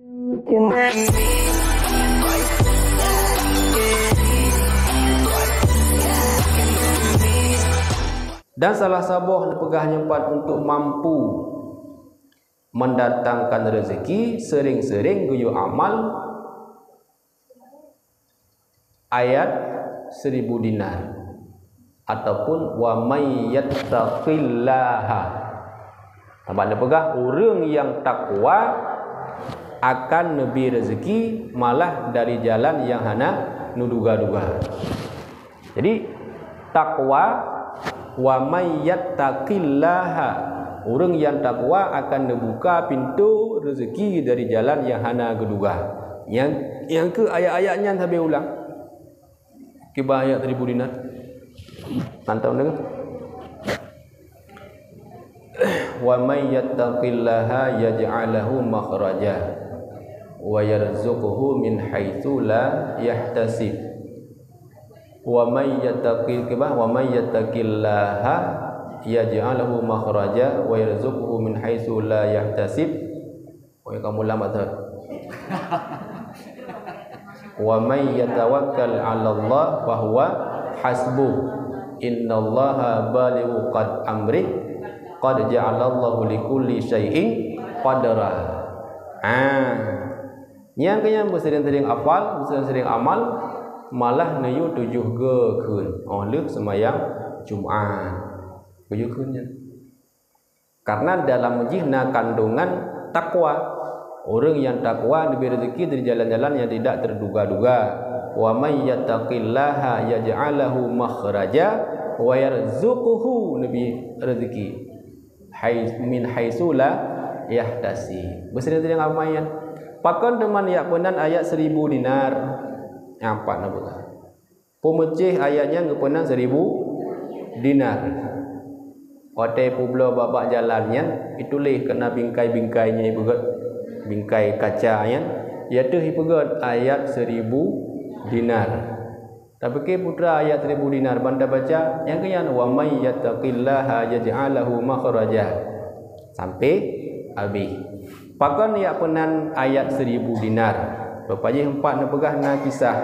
Dan salah sabuh pegah nyempat untuk mampu mendatangkan rezeki, sering-sering guyu amal ayat 1000 dinar ataupun wa may yattaqillaha. Tambah pegah orang yang takwa akan lebih rezeki malah dari jalan yang hana nuduga-duga. Jadi takwa wa may yattaqillaha, orang yang takwa akan membuka pintu rezeki dari jalan yang hana geduga. Yang ke ayat-ayatnya sampai ulang. Kibah ayat 1000 dinar. Nantau dengar. Wa may yattaqillaha yaj'alahu makhraja wa yarzuquhu min haitsu la yahtasib. Wa may yattaqillaha yaj'alahu makhraja wa yarzuquhu min haitsu la yahtasib. Oh, kamu lama tu. Wa may yatawakkal 'ala Allah fa huwa hasbuh. Innallaha balighu qad amrih qad ja'alallahu likulli syai'in qadara. Yang kaya sering-sering hafal, sering-sering amal malah nayu 7 ke keun. Oh, leuk sembahyang Jumat. 7 keunnya. Karena dalam jihna kandungan takwa. Orang yang takwa diberi rezeki dari jalan-jalan yang tidak terduga-duga. Wa may yattaqillaha yaj'alahu makhraja wa yarzuquhu, nabi rezeki min haitsu la yahtasib. Bersering-sering amayan. Pakon teman ya penan ayat 1000 dinar. Apa nak buat? Pemecih ayatnya ngepenan 1000 dinar. Otai publo babak jalannya itulah kena bingkai-bingkainya ibu god. Bingkai kacanya iaitu hipegot ayat 1000 dinar. Tapi ke putra ayat 1000 dinar banda baca yang kian wa may yattaqillaha yaj'alahu makhraja sampai habis. Pakon ya penan ayat 1000 dinar. Bapak je 4 nak pegah na kisah.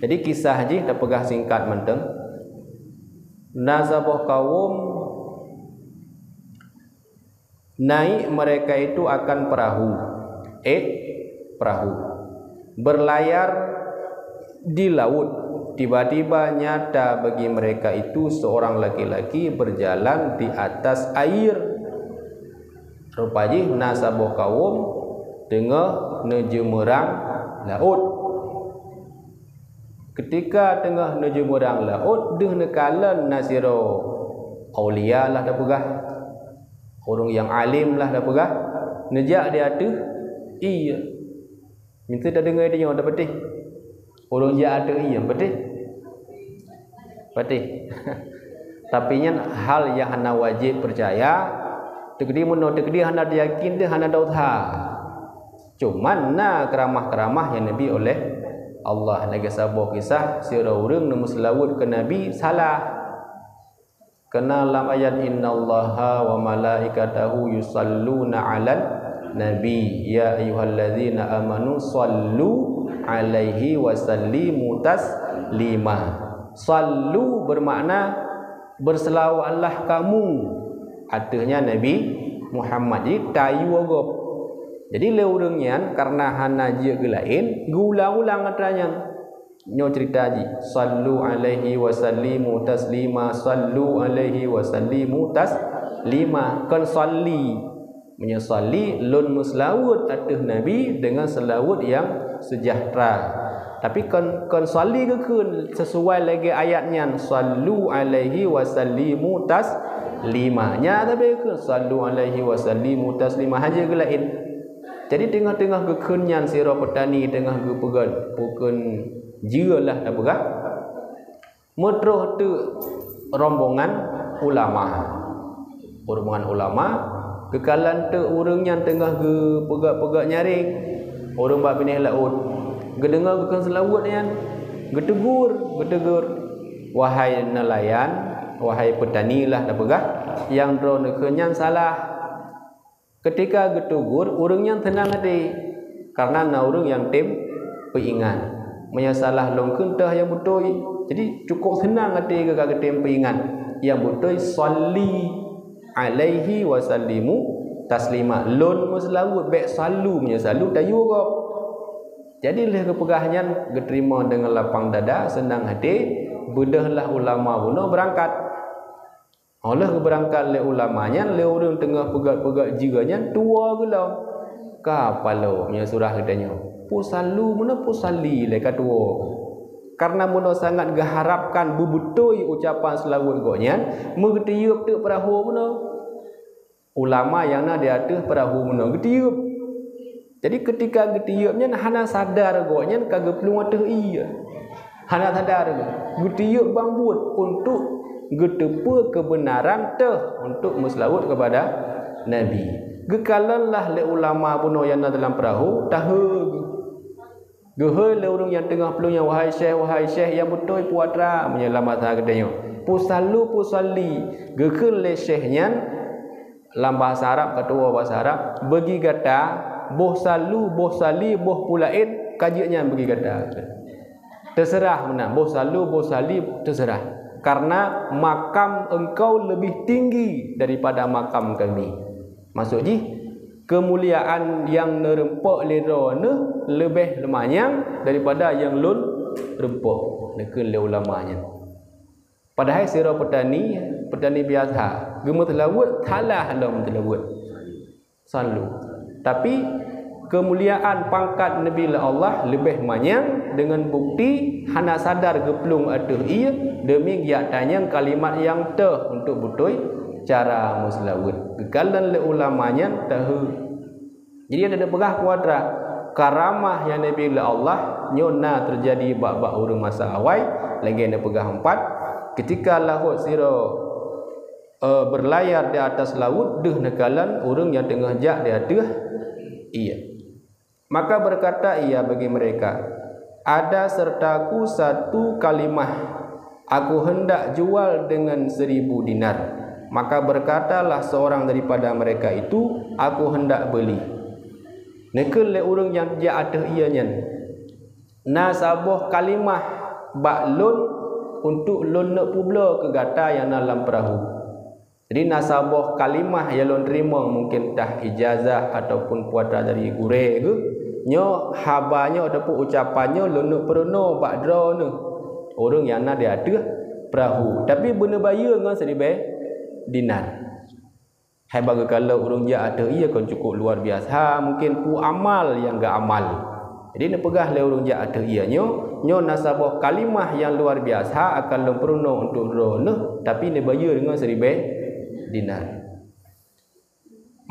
Jadi kisah je dah pegah singkat menteng. Nasabah kaum naik mereka itu akan perahu. Perahu berlayar di laut. Tiba-tiba nyata bagi mereka itu seorang laki-laki berjalan di atas air. Rupanya nasabah kaum tengah nejemerang laut. Ketika tengah nejemerang laut, deh nekalan nasiro aulia lah dah pegah. Orang yang alim lah dah pegah. Nejak dia ada. Iya. Minta dah dengar dia dah betih. Orang yang ada iya betih. Betih. Tapi nya hal yang hana wajib percaya. Tegedi mun tegedi hana yakin dia hana dautha. Cuman na keramah-keramah yang Nabi oleh Allah lagi sabuh kisah sira urang nu selawat ke Nabi salah. Kena dalam ayat innallaha wa malaikatahu yusalluna 'alan nabi ya ayyuhalladzina amanu sallu 'alaihi wa sallimu taslima. Sallu bermakna berselawatlah kamu artinya Nabi Muhammad. Jadi tayu agop. Jadi le urangnya karena hana je gelain gulang-ulang katanya. Nyo cerita ji sallu alaihi wa sallimu taslima, sallu alaihi wa sallimu taslima. Kan salli menyesalli lun muslawut atas Nabi dengan selawat yang sejahtera. Tapi kan salli ke kun sesuai lagi ayatnya sallu alaihi wa sallimu taslima. Nya tapi kun sallu alaihi wa sallimu taslima haja gelain. Jadi tengah-tengah kekenyan sira petani tengah ke pegan pukun jialah dah berah. Metroh tu rombongan ulama. Rombongan ulama kekalan tu urangnya tengah ke pegak-pegak nyaring. Orang bab pinih laut. Gedengar bukan selawat yang getegur. Wahai nelayan, wahai petani lah dah berah yang dro nekenyan salah. Ketika getugur urang yang tenang hati karena na urang yang tim peingan menyasalah long kentah yang betul. Jadi cukup senang hati ke tim peingan yang betul salli alaihi wasallimu taslima lon muslawut baik salu menyasalu tayu kok. Jadi leh kepegahnya diterima dengan lapang dada senang hati bedahlah ulama bunuh berangkat. Allah berangkat le ulamanya le orang tengah pegat-pegat jiganya tua gelau kapalo nya surah katanya pusalu mana pusali le katua karena muno sangat geharapkan bubutoi ucapan selawat goknya megetiup tu perahu muno ulama yang na di atas perahu muno getiup. Jadi ketika getiupnya hana sadar goknya kagak pelung atas iya hana sadar getiup bambut untuk getepa kebenaran teh untuk muslawat kepada Nabi. Gekalanlah le ulama buno yang dalam perahu tahu. Gehel le orang yang tengah pelungnya wahai syekh yang betul puatra menyelamat katanya. Pusalu pusali. Gekel le syekhnya dalam bahasa Arab ketua bahasa Arab bagi kata boh salu boh sali boh pulain kajiannya bagi kata. Terserah mana boh salu boh sali terserah. Karena makam engkau lebih tinggi daripada makam kami. Maksudnya kemuliaan yang nerempok lerone lebih lemanyang daripada yang lun rempok nekul le ulamanya. Padahal sira petani biasa gemut lawut talah halam telawut selalu. Tapi kemuliaan pangkat Nabi Allah lebih manyang dengan bukti hana sadar geplung aduh ia demi giatanya kalimat yang teh untuk betul cara muslawat gegalan le ulamanya tahu. Jadi ada pegah kuadra karamah yang Nabi Allah nyona terjadi bab-bab urang masa awal lagi ada pegah 4 ketika lahut sira berlayar di atas laut deh nekalan urang yang tengah jak di atas iya. Maka berkata ia bagi mereka, ada sertaku satu kalimah, aku hendak jual dengan 1000 dinar. Maka berkatalah seorang daripada mereka itu, aku hendak beli. Nekel le urang yang dia ada ianya. Nasabah kalimah baklun untuk lon nak publa ke gata yang dalam perahu. Jadi nasabah kalimah yang lon terima mungkin dah ijazah ataupun puatra dari gure ke nyo habanya ataupun ucapannya lonok perono bakdra ne orang yang nak dia ada perahu tapi benar bayar dengan 1000 dinar. Hai bagi kalau orang dia ada ia kan cukup luar biasa mungkin pu amal yang enggak amal. Jadi nak pegah le orang dia ada ia nyo nasabah kalimah yang luar biasa akan long perono untuk drone tapi ne bayar dengan 1000 dinar.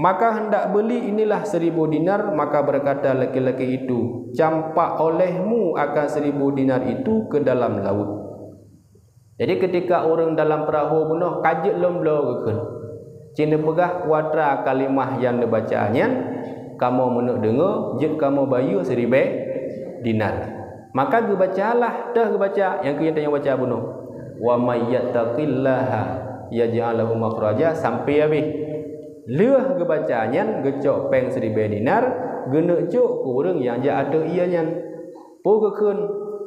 Maka hendak beli inilah 1000 dinar. Maka berkata laki-laki itu, campak olehmu akan 1000 dinar itu ke dalam laut. Jadi ketika orang dalam perahu bunuh kajut lomblo ke cina pegah kuadra kalimah yang dibacanya kamu menuk dengar jet kamu bayu 1000 dinar. Maka gue bacalah dah gue baca yang kita yang baca bunuh wa may yattaqillaha yaj'alahu makhraja sampai habis. Leuh gebacanya gecok peng 1000 dinar genek cuk kurang yang ja ada ianya pogekeun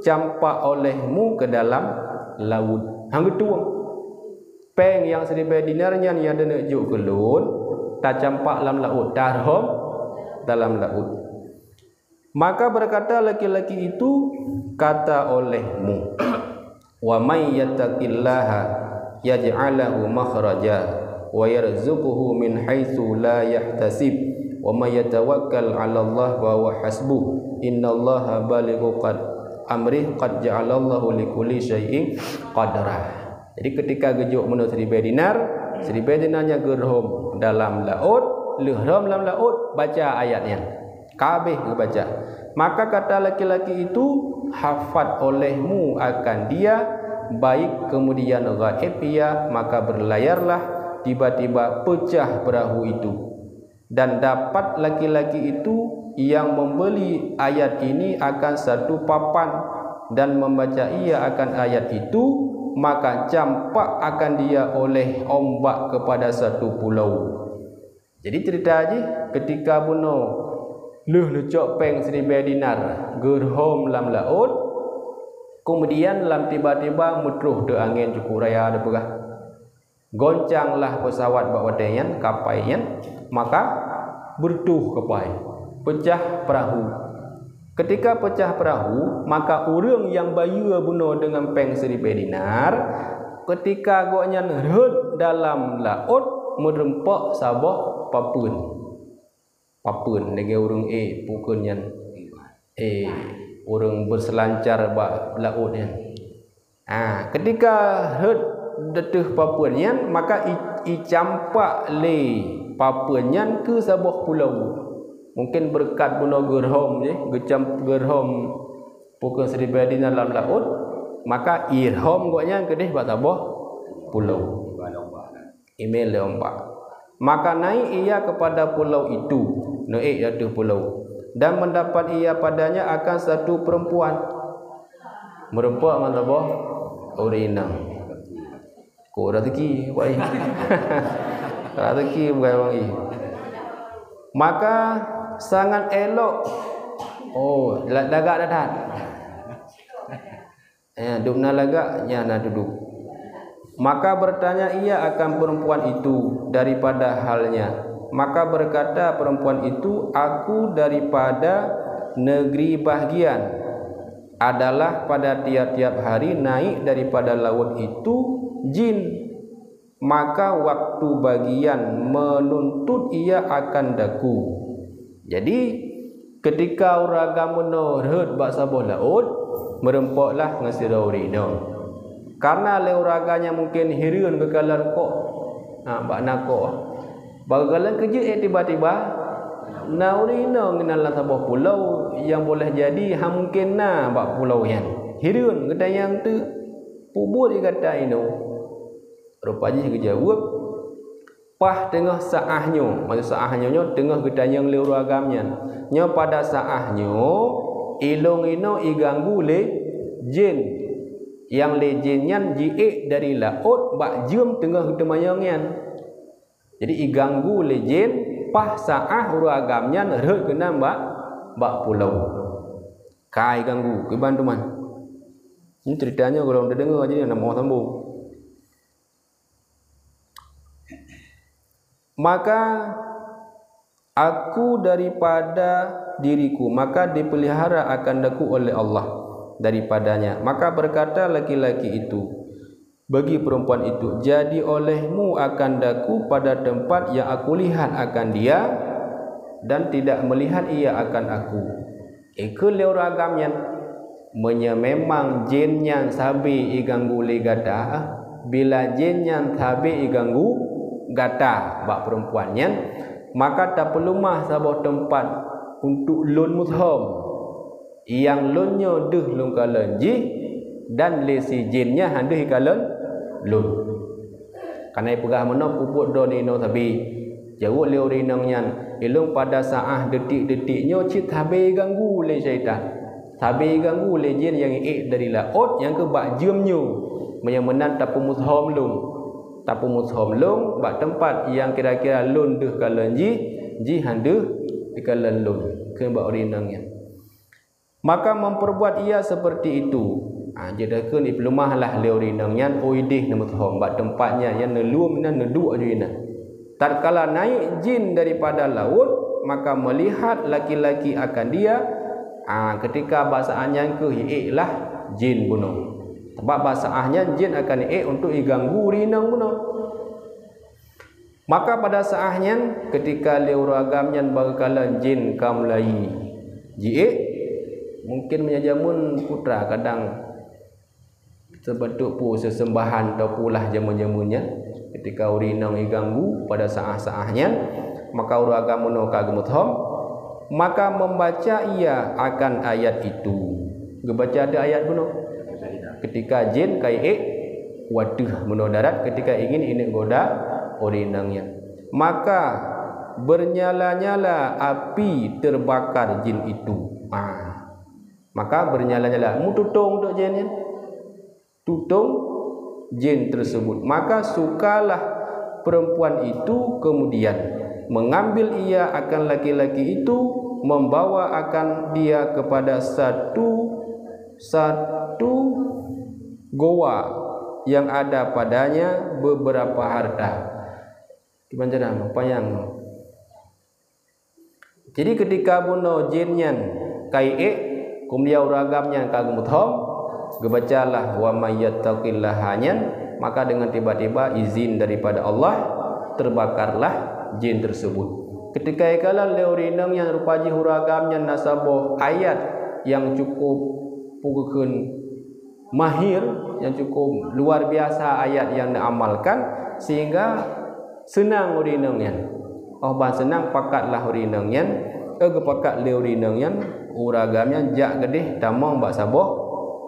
campak olehmu ke dalam laut hang getuang peng yang 1000 dinarnya yang denek juk kelun tak campak dalam laut darom dalam laut. Maka berkata laki-laki itu kata olehmu wa may yattaqillaha yaj'alahu makhraja wa yarzuquhu min haitsu la yahtasib wa may yatawakkal 'ala Allah wa huwa hasbuh innallaha balighu qad amrih qad ja'alallahu likulli syai'in qadra. Jadi ketika gejuk menurut 1000 dinar 1000 dinarnya gerhom dalam laut lehram dalam laut baca ayatnya kabeh baca. Maka kata laki-laki itu hafat olehmu akan dia baik kemudian ghaib ia maka berlayarlah. Tiba-tiba pecah perahu itu dan dapat laki-laki itu yang membeli ayat ini akan satu papan dan membaca ia akan ayat itu maka campak akan dia oleh ombak kepada satu pulau. Jadi cerita je ketika bunuh lecok peng 1000 dinar gerhom lam laut, kemudian lam tiba-tiba mutruh de angin cukup raya de pegah. Goncanglah pesawat bak wadaian kapaian, maka bertuh kepai, pecah perahu. Ketika pecah perahu, maka orang yang bayu bunuh dengan peng 1000 dinar, ketika goknya nerut dalam laut merempak sabah papun. Papun dengan orang pukunnya orang berselancar bak laut ni. Ketika herd detuh papunnya, maka campak le papunnya ke sabah pulau. Mungkin berkat bunuh gerhom je, gerhom pukul 1000 dinar dalam laut, maka irhom goknya kedih bak sabah pulau. Email leompak. Maka naik ia kepada pulau itu, naik jatuh pulau, dan mendapat ia padanya akan satu perempuan. Merempak mana boh? Orang kau rezeki, baik. Rezeki bukan wangi. Maka sangat elok. Lagak dah. Duduk lagaknya nak duduk. Maka bertanya ia akan perempuan itu daripada halnya. Maka berkata perempuan itu, aku daripada negeri bahagian, adalah pada tiap-tiap hari naik daripada laut itu jin. Maka waktu bagian menuntut ia akan daku. Jadi ketika orang agama herd bak sabah laut, merempaklah ngasirau rino. Karena leuraganya mungkin hirun kekalan kok. Bak nakok. Bagalan kerja tiba-tiba naurina ngenalan sabah pulau yang boleh jadi mungkin bak pulau yang hirun kata yang tu pubur dia kata ino. Rupanya kerja jawab pah tengah saahnya, maksud saahnya tengah kata yang leuragamnya. Nya pada saahnya ilung ino iganggu le jin. Yang lejenyan jiik dari laut bak jum tengah ketemayangnya. Jadi iganggu lejen pah saah uragamnya reh kena bak pulau. Kai ganggu ke bantuman. Ini ceritanya kalau udah dengar aja nak mau sambung. Maka aku daripada diriku, maka dipelihara akan daku oleh Allah daripadanya. Maka berkata laki-laki itu bagi perempuan itu, jadi olehmu akan daku pada tempat yang aku lihat akan dia dan tidak melihat ia akan aku. Ikut leuragamnya memang jin yang sabi iganggu le gata. Bila jin yang sabi iganggu gata bak perempuannya, maka tak perlu mah sabah tempat untuk lun mutham. Yang lunnya deh lun kalan ji dan lesi jinnya handeh kalan lun. Karena pegah mana pupuk don ino tapi jauh leu rinangnya ilung pada saat detik-detiknya cit tabe ganggu le syaitan. Tabe ganggu le jin yang dari laut yang ke bak jumnyo menyemenan tapu mutham lung. Tapu mutham lung bak tempat yang kira-kira lun deh kalan ji handeh di kalan lun ke bak rinangnya. Maka memperbuat ia seperti itu. Jadakun iplumahlah leurinangnya oidih namuthom bak tempatnya yang nelum dan neduk ajuina. Tatkala naik jin daripada laut, maka melihat laki-laki akan dia. Ketika bahasaannya ke hiiklah jin bunuh. Sebab bahasaannya jin akan untuk iganggu rinang bunuh. Maka pada saatnya ketika leuragamnya bakalan jin kamlai jiik mungkin menyajamun putra kadang sebentuk pu sesembahan atau pulah jamun-jamunnya ketika urinang iganggu pada saah-saahnya maka uragam menuh kagemuthom maka membaca ia akan ayat itu. Gebaca ada ayat bunuh ketika jin kai waduh menuh darat ketika ingin ini goda urinangnya maka bernyala-nyala api terbakar jin itu. Maka bernyala-nyala mututung untuk jin tutung jin tersebut. Maka sukalah perempuan itu kemudian mengambil ia akan laki-laki itu, membawa akan dia kepada satu goa yang ada padanya beberapa harta. Gimana payang. Jadi ketika buno jinnya kai kumliau ragamnya kagum thom, gebacalah wa mayyattaqillah hanyan, maka dengan tiba-tiba izin daripada Allah terbakarlah jin tersebut. Ketika ikala leurinang yang rupaji huragamnya nasabo ayat yang cukup pugukeun mahir, yang cukup luar biasa ayat yang diamalkan sehingga senang urinangnya. Oh ban senang pakatlah urinangnya, pakat leurinangnya uragamnya jak gedeh tamong bak saboh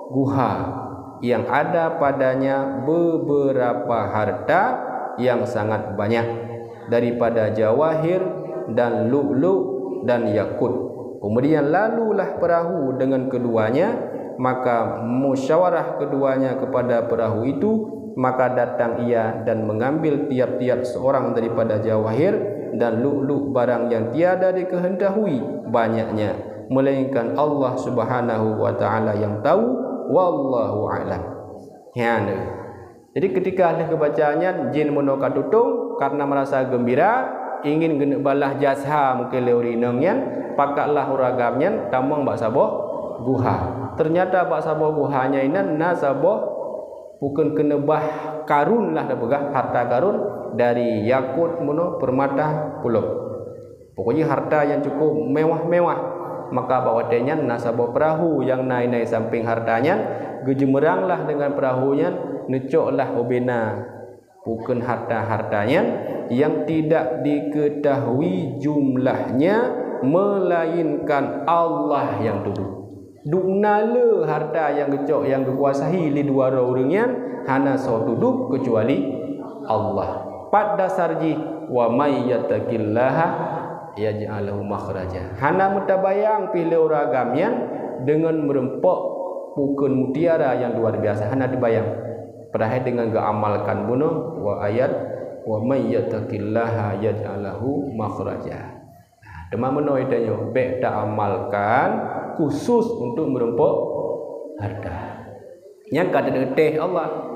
guha yang ada padanya beberapa harta yang sangat banyak daripada jawahir dan lu'lu' dan yakut. Kemudian lalulah perahu dengan keduanya, maka musyawarah keduanya kepada perahu itu, maka datang ia dan mengambil tiap-tiap seorang daripada jawahir dan lu'lu' barang yang tiada dikehendaki banyaknya, melainkan Allah Subhanahu wa taala yang tahu, wallahu a'lam. Ya. Jadi ketika ahli kebacaannya jin monoka tutung karena merasa gembira ingin gena balah jasa mungkin leurinangnya, pakatlah uragamnya tamang bak saboh guha. Ternyata bak saboh guhanya ini nasaboh bukan kena bah karun lah dah begah harta karun dari yakut mono permata pulau. Pokoknya harta yang cukup mewah-mewah. Maka bawatenya nasabah perahu yang naik-naik samping hartanya, gejemeranglah dengan perahunya, necoklah obena bukan harta-hartanya yang tidak diketahui jumlahnya melainkan Allah yang duduk. Duknala harta yang gecok yang dikuasai li dua orangnya hana so duduk kecuali Allah. Pat dasarji wa may yattaqillaha yaj'alahu makhraja. Hana mutabayang pilih uragamnya dengan merempok bukan mutiara yang luar biasa. Hana dibayang. Padahal dengan keamalkan bunuh wa ayat wa may yattaqillaha yaj'alahu makhraja. Demam menoi danyo bek tak amalkan khusus untuk merempok harta. Yang kata teh Allah.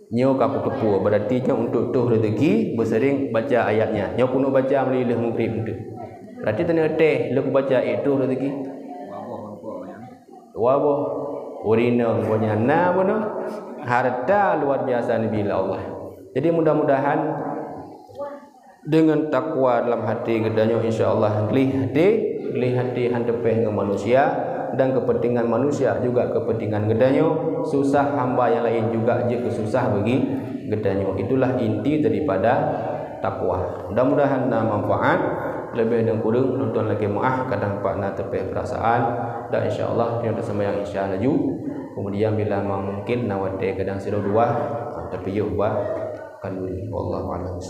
Nyo kapu kepu berarti nya untuk tuh rezeki bersering baca ayatnya. Nyo kuno baca melilih mungkin itu. Berarti tanya teh lu baca itu rezeki. Wabo urinang punya na bono harta luar biasa ni bila Allah. Jadi mudah-mudahan dengan takwa dalam hati gedanya insyaallah gelih hati handepeh dengan manusia dan kepentingan manusia juga kepentingan gedanyo, susah hamba yang lain juga jika susah bagi gedanyo. Itulah inti daripada takwa. Mudah-mudahan manfaat. Lebih dan kurang nonton lagi maaf kadang pakna terpeh perasaan dan insyaallah kita sembahyang isya laju. Kemudian bila mungkin nawate kadang 02 terpiyuh ba kan wallahu a'lam.